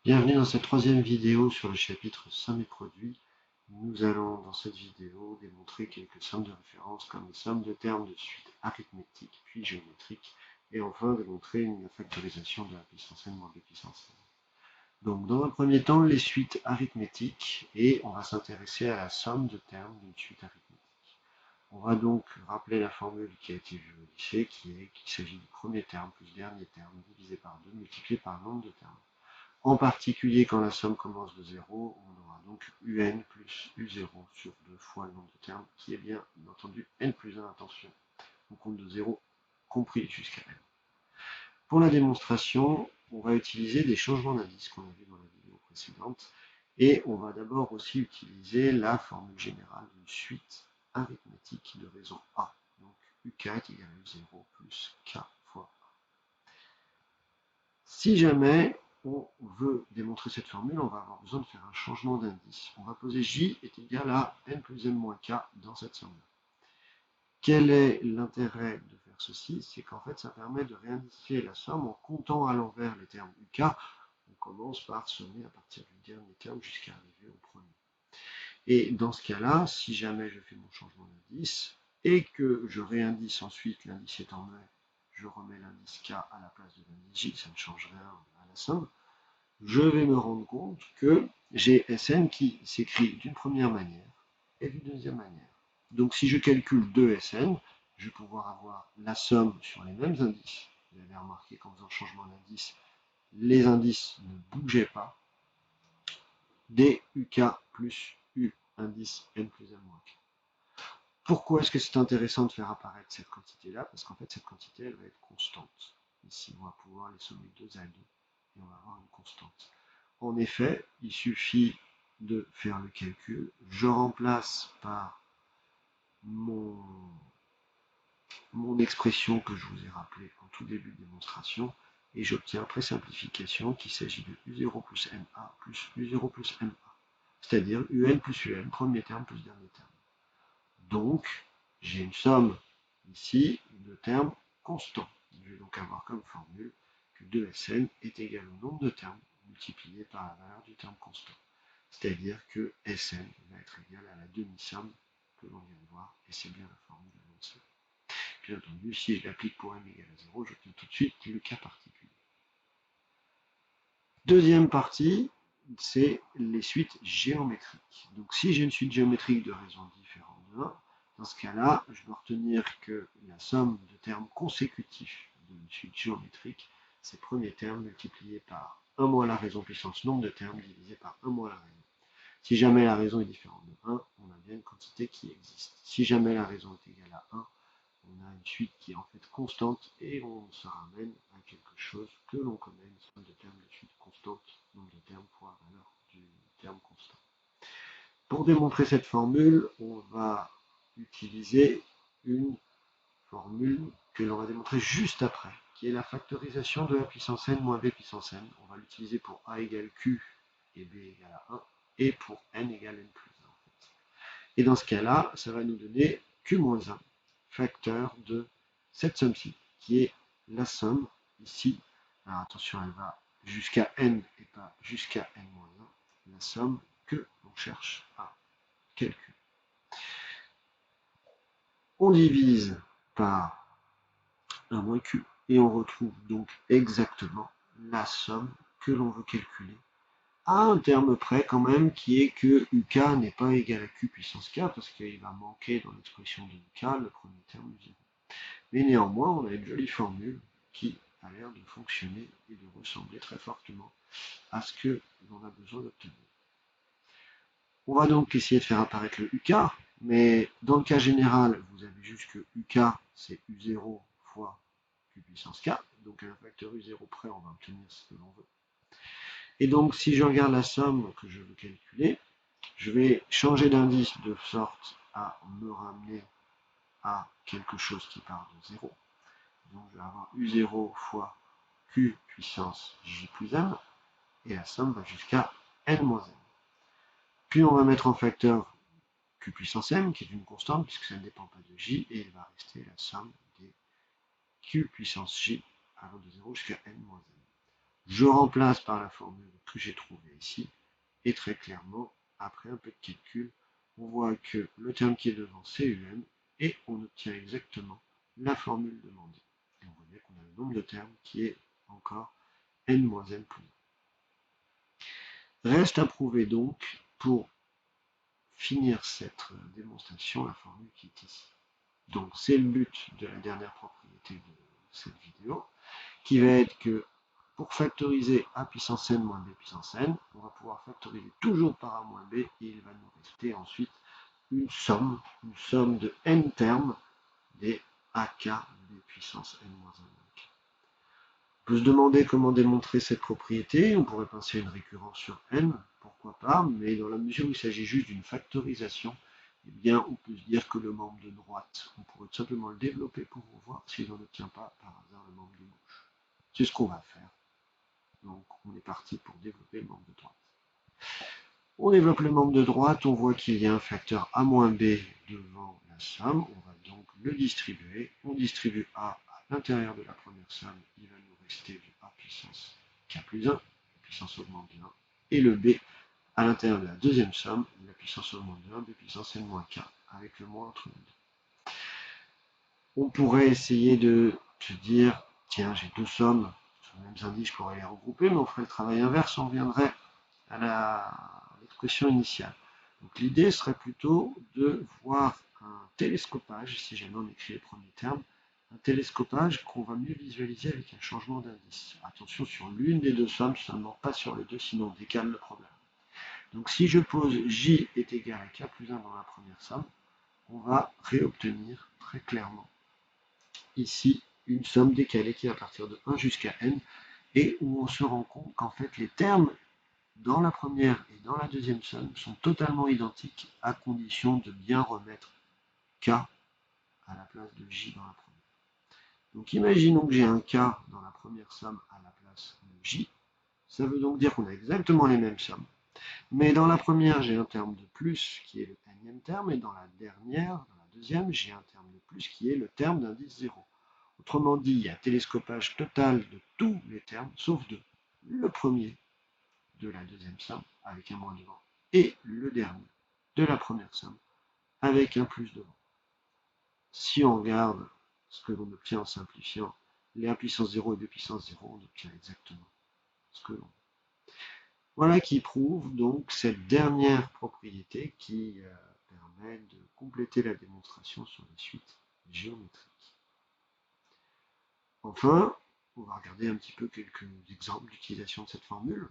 Bienvenue dans cette troisième vidéo sur le chapitre Somme et produits. Nous allons dans cette vidéo démontrer quelques sommes de référence comme les sommes de termes de suite arithmétique puis géométrique et enfin démontrer une factorisation de la puissance n moins b puissance n. Donc dans un premier temps les suites arithmétiques et on va s'intéresser à la somme de termes d'une suite arithmétique. On va donc rappeler la formule qui a été vue au lycée qu'il s'agit du premier terme plus dernier terme divisé par 2 multiplié par le nombre de termes. En particulier, quand la somme commence de 0, on aura donc un plus u0 sur 2 fois le nombre de termes, qui est bien entendu n plus 1, attention, on compte de 0 compris jusqu'à n. Pour la démonstration, on va utiliser des changements d'indice qu'on a vu dans la vidéo précédente, et on va d'abord aussi utiliser la formule générale d'une suite arithmétique de raison A. Donc uk est égal à u0 plus k fois A. Si jamais on veut démontrer cette formule, on va avoir besoin de faire un changement d'indice. On va poser j est égal à n plus m moins k dans cette somme. Quel est l'intérêt de faire ceci? C'est qu'en fait, ça permet de réindicer la somme en comptant à l'envers les termes uk. On commence par sommer à partir du dernier terme jusqu'à arriver au premier. Et dans ce cas-là, si jamais je fais mon changement d'indice et que je réindice ensuite l'indice étant vrai, je remets l'indice k à la place de l'indice j, ça ne change rien à la somme, je vais me rendre compte que j'ai Sn qui s'écrit d'une première manière et d'une deuxième manière. Donc si je calcule 2 Sn, je vais pouvoir avoir la somme sur les mêmes indices. Vous avez remarqué qu'en faisant changement d'indice, les indices ne bougeaient pas. Des uk plus u indice n plus m moins k. Pourquoi est-ce que c'est intéressant de faire apparaître cette quantité-là? Parce qu'en fait, cette quantité, elle va être constante. Ici, on va pouvoir les sommer 2 à 2 et on va avoir une constante. En effet, il suffit de faire le calcul. Je remplace par mon expression que je vous ai rappelée en tout début de démonstration et j'obtiens après simplification qu'il s'agit de u0 plus ma plus u0 plus ma. C'est-à-dire un plus un, premier terme plus dernier terme. Donc, j'ai une somme ici de termes constants. Je vais donc avoir comme formule que 2Sn est égal au nombre de termes multiplié par la valeur du terme constant. C'est-à-dire que Sn va être égal à la demi-somme que l'on vient de voir, et c'est bien la formule de l'ensemble. Bien entendu, si je l'applique pour m égale à 0, j'obtiens tout de suite le cas particulier. Deuxième partie, c'est les suites géométriques. Donc si j'ai une suite géométrique de raison différente de 1, dans ce cas-là, je dois retenir que la somme de termes consécutifs d'une suite géométrique, c'est le premier terme multiplié par 1 moins la raison puissance nombre de termes divisé par 1 moins la raison. Si jamais la raison est différente de 1, on a bien une quantité qui existe. Si jamais la raison est égale à 1, on a une suite qui est en fait constante et on se ramène à quelque chose que l'on connaît, une somme de termes de suite constante, nombre de termes fois valeur du terme constant. Pour démontrer cette formule, on va utiliser une formule que l'on va démontrer juste après, qui est la factorisation de a puissance n moins b puissance n. On va l'utiliser pour a égale q et b égale à 1, et pour n égale n plus 1. En fait. Et dans ce cas-là, ça va nous donner q moins 1, facteur de cette somme-ci, qui est la somme ici. Alors attention, elle va jusqu'à n et pas jusqu'à n moins 1, la somme que l'on cherche à calculer. On divise par 1 moins q et on retrouve donc exactement la somme que l'on veut calculer à un terme près quand même, qui est que uk n'est pas égal à q puissance k, parce qu'il va manquer dans l'expression de uk le premier terme du 0. Mais néanmoins, on a une jolie formule qui a l'air de fonctionner et de ressembler très fortement à ce que l'on a besoin d'obtenir. On va donc essayer de faire apparaître le uk, mais dans le cas général, vous avez juste que uk, c'est u0 fois q puissance k, donc à un facteur u0 près, on va obtenir ce que l'on veut. Et donc, si je regarde la somme que je veux calculer, je vais changer d'indice de sorte à me ramener à quelque chose qui part de 0. Donc, je vais avoir u0 fois q puissance j plus m, et la somme va jusqu'à n-m. Puis, on va mettre en facteur q puissance m, qui est une constante, puisque ça ne dépend pas de j, et il va rester la somme des q puissance j allant de 0 jusqu'à n-m. Je remplace par la formule que j'ai trouvé ici. Et très clairement, après un peu de calcul, on voit que le terme qui est devant, c'est UM, et on obtient exactement la formule demandée. Et on voit bien qu'on a le nombre de termes qui est encore n moins n plus 1. Reste à prouver donc, pour finir cette démonstration, la formule qui est ici. Donc c'est le but de la dernière propriété de cette vidéo, qui va être que pour factoriser a puissance n moins b puissance n, on va pouvoir factoriser toujours par a moins b, et il va nous rester ensuite une somme de n termes des ak b puissance n moins 1 k. On peut se demander comment démontrer cette propriété. On pourrait penser à une récurrence sur n, pourquoi pas, mais dans la mesure où il s'agit juste d'une factorisation, eh bien, on peut se dire que le membre de droite, on pourrait tout simplement le développer pour voir si l'on n'obtient pas par hasard le membre de gauche. C'est ce qu'on va faire. Donc, on est parti pour développer le membre de droite. On développe le membre de droite, on voit qu'il y a un facteur a moins b devant la somme. On va donc le distribuer. On distribue a à l'intérieur de la première somme. Il va nous rester du a puissance k plus 1, la puissance augmente de 1, et le b à l'intérieur de la deuxième somme, la puissance augmente de 1, b puissance n moins k, avec le moins entre les deux. On pourrait essayer de se dire, tiens, j'ai deux sommes sur les mêmes indices, je pourrais les regrouper, mais on ferait le travail inverse, on reviendrait à l'expression initiale. Donc l'idée serait plutôt de voir un télescopage, si jamais on écrit les premiers termes, un télescopage qu'on va mieux visualiser avec un changement d'indice. Attention sur l'une des deux sommes, seulement pas sur les deux, sinon on décale le problème. Donc si je pose j est égal à k plus 1 dans la première somme, on va réobtenir très clairement ici une somme décalée qui est à partir de 1 jusqu'à n, et où on se rend compte qu'en fait les termes dans la première et dans la deuxième somme sont totalement identiques à condition de bien remettre k à la place de j dans la première. Donc imaginons que j'ai un k dans la première somme à la place de j. Ça veut donc dire qu'on a exactement les mêmes sommes. Mais dans la première, j'ai un terme de plus qui est le nème terme, et dans la dernière, dans la deuxième, j'ai un terme de plus qui est le terme d'indice 0. Autrement dit, il y a télescopage total de tous les termes, sauf deux. Le premier de la deuxième somme, avec un moins devant, et le dernier de la première somme, avec un plus devant. Si on regarde ce que l'on obtient en simplifiant les a puissance 0 et b puissance 0, on obtient exactement ce que l'on veut. Voilà qui prouve donc cette dernière propriété qui permet de compléter la démonstration sur les suites géométriques. Enfin, on va regarder un petit peu quelques exemples d'utilisation de cette formule.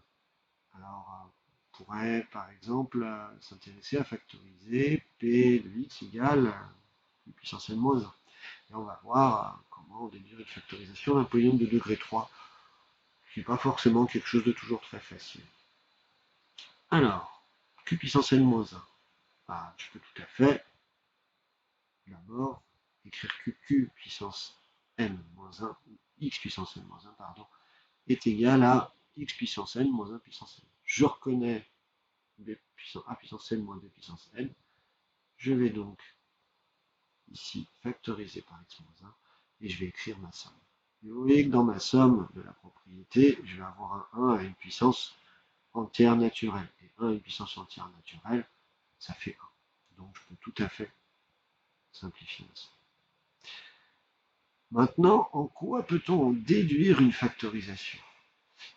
Alors, on pourrait par exemple s'intéresser à factoriser p de x égale p puissance n moins 1. Et on va voir comment déduire une factorisation d'un polynôme de degré 3, qui n'est pas forcément quelque chose de toujours très facile. Alors, q puissance n moins 1. Ah, je peux tout à fait d'abord écrire que q puissance n moins 1, ou x puissance n moins 1, pardon, est égal à x puissance n moins 1 puissance n. Je reconnais a puissance n moins b puissance n. Je vais donc ici factoriser par x moins 1, et je vais écrire ma somme. Et vous voyez que dans ma somme de la propriété, je vais avoir un 1 à une puissance entière naturelle. Et 1 à une puissance entière naturelle, ça fait 1. Donc je peux tout à fait simplifier ma somme. Maintenant, en quoi peut-on déduire une factorisation?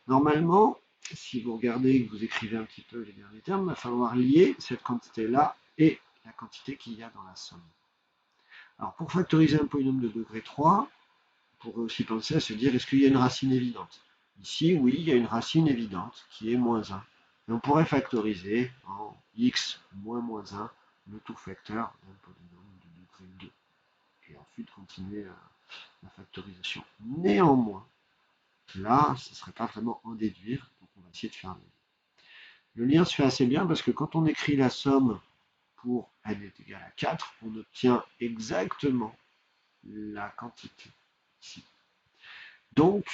Normalement, si vous regardez et que vous écrivez un petit peu les derniers termes, il va falloir lier cette quantité-là et la quantité qu'il y a dans la somme. Alors, pour factoriser un polynôme de degré 3, on pourrait aussi penser à se dire, est-ce qu'il y a une racine évidente? Ici, oui, il y a une racine évidente qui est moins 1. Et on pourrait factoriser en x moins moins 1 le tout facteur d'un polynôme de degré 2. Et ensuite continuer la factorisation. Néanmoins, là, ce ne serait pas vraiment en déduire, donc on va essayer de faire un lien. Le lien se fait assez bien parce que quand on écrit la somme pour n est égal à 4, on obtient exactement la quantité ici. Donc,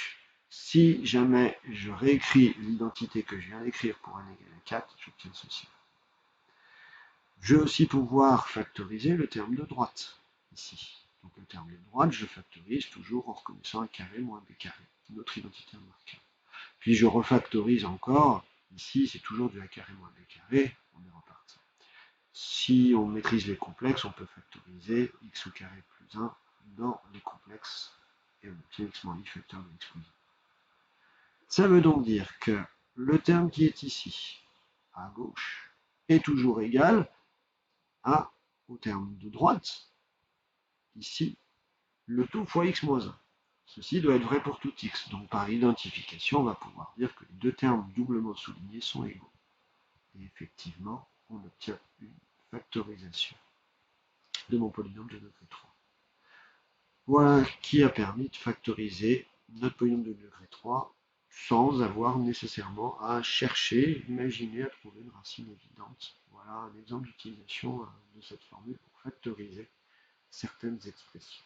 si jamais je réécris l'identité que je viens d'écrire pour n égale à 4, j'obtiens ceci. Je vais aussi pouvoir factoriser le terme de droite, ici. Donc le terme de droite, je factorise toujours en reconnaissant un carré moins b carré, notre identité remarquable. Puis je refactorise encore Ici, c'est toujours du a carré moins b carré, on est reparti. Si on maîtrise les complexes, on peut factoriser x au carré plus 1 dans les complexes et on obtient x moins i facteur de x plus 1. Ça veut donc dire que le terme qui est ici, à gauche, est toujours égal au terme de droite, ici, le tout fois x moins 1. Ceci doit être vrai pour tout x. Donc par identification, on va pouvoir dire que les deux termes doublement soulignés sont égaux. Et effectivement, on obtient une factorisation de mon polynôme de degré 3. Voilà qui a permis de factoriser notre polynôme de degré 3 sans avoir nécessairement à chercher, imaginer, à trouver une racine évidente. Voilà un exemple d'utilisation de cette formule pour factoriser certaines expressions.